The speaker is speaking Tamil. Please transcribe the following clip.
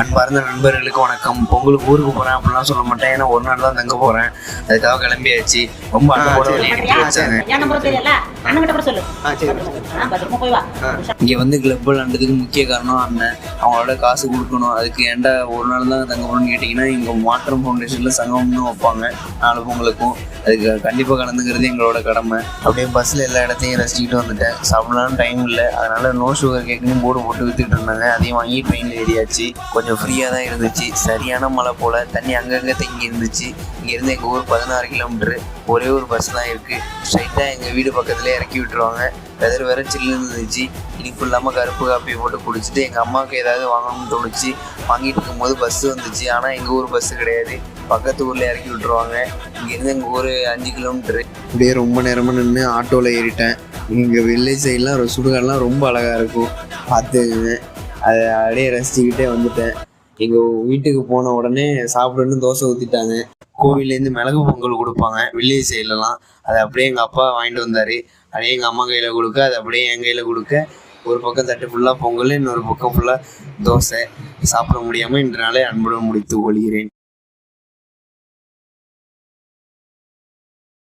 அன்பார்ந்த நண்பர்களுக்கு வணக்கம். பொங்கலுக்கு ஊருக்கு போகிறேன் அப்படிலாம் சொல்ல மாட்டேன், ஏன்னா ஒரு நாள் தான் தங்க போகிறேன். அதுக்காக கிளம்பியாச்சு. ரொம்ப இங்கே வந்து கிளப் விளாண்டதுக்கு முக்கிய காரணம் அண்ணன். அவங்களோட காசு கொடுக்கணும். அதுக்கு ஏன்டா ஒரு நாள் தான் தங்க போகணும்னு கேட்டிங்கன்னா, இங்கே மாற்றம் ஃபவுண்டேஷனில் சங்கம்னு வைப்பாங்க 4 பொங்கலுக்கும். அதுக்கு கண்டிப்பாக கலந்துக்கிறது எங்களோட கடமை. அப்படியே பஸ்ஸில் எல்லா இடத்தையும் ரசிச்சுக்கிட்டு வந்துட்டேன். சாப்பிடலான்னு டைம் இல்லை, அதனால் நோ சுகர் கேக்குன்னு போர்டு போட்டு விற்றுக்கிட்டு இருந்தாங்க. அதையும் வாங்கி ட்ரெயினில் ஏறியாச்சு. கொஞ்சம் ஃப்ரீயாக தான் இருந்துச்சு. சரியான மழை போல் தண்ணி அங்கங்கே தங்கி இருந்துச்சு. இங்கேருந்து எங்கள் ஊர் 16 கிலோமீட்டரு. ஒரே ஒரு பஸ் தான் இருக்குது. ஸ்ட்ரைட்டாக எங்கள் வீடு பக்கத்துலேயே இறக்கி விட்டுருவாங்க. வெதர் வேறு சில்லுன்னு இருந்துச்சு. இனிப்பு இல்லாமல் கருப்பு காப்பி போட்டு குடிச்சிட்டு எங்கள் அம்மாவுக்கு ஏதாவது வாங்கணும்னு தோணுச்சு. வாங்கிட்டு இருக்கும்போது பஸ்ஸு வந்துச்சு. ஆனால் எங்கள் ஊர் பஸ்ஸு கிடையாது, பக்கத்து ஊரில் இறக்கி விட்டுருவாங்க. இங்கேருந்து எங்கள் ஊர் 5 கிலோமீட்டரு. அப்படியே ரொம்ப நேரமாக நின்று ஆட்டோவில் ஏறிட்டேன். இங்கே வில்லேஜ் சைட்லாம் சுடுகாடெலாம் ரொம்ப அழகாக இருக்கும், பார்த்துக்குங்க. அதை அப்படியே ரசிச்சுக்கிட்டே வந்துட்டேன். எங்கள் வீட்டுக்கு போன உடனே சாப்பிடணுன்னு தோசை ஊற்றிட்டாங்க. கோவிலேருந்து மிளகு பொங்கல் கொடுப்பாங்க வில்லேஜ் சைட்லலாம். அதை அப்படியே எங்கள் அப்பா வாங்கிட்டு வந்தார். அப்படியே எங்கள் அம்மா கையில் கொடுக்க, அதை அப்படியே என் கையில் கொடுக்க, ஒரு பக்கம் தட்டு ஃபுல்லாக பொங்கல், இன்னொரு பக்கம் ஃபுல்லாக தோசை. சாப்பிட முடியாமல் இன்று நாளே அன்புடன் முடித்து கொள்கிறேன்.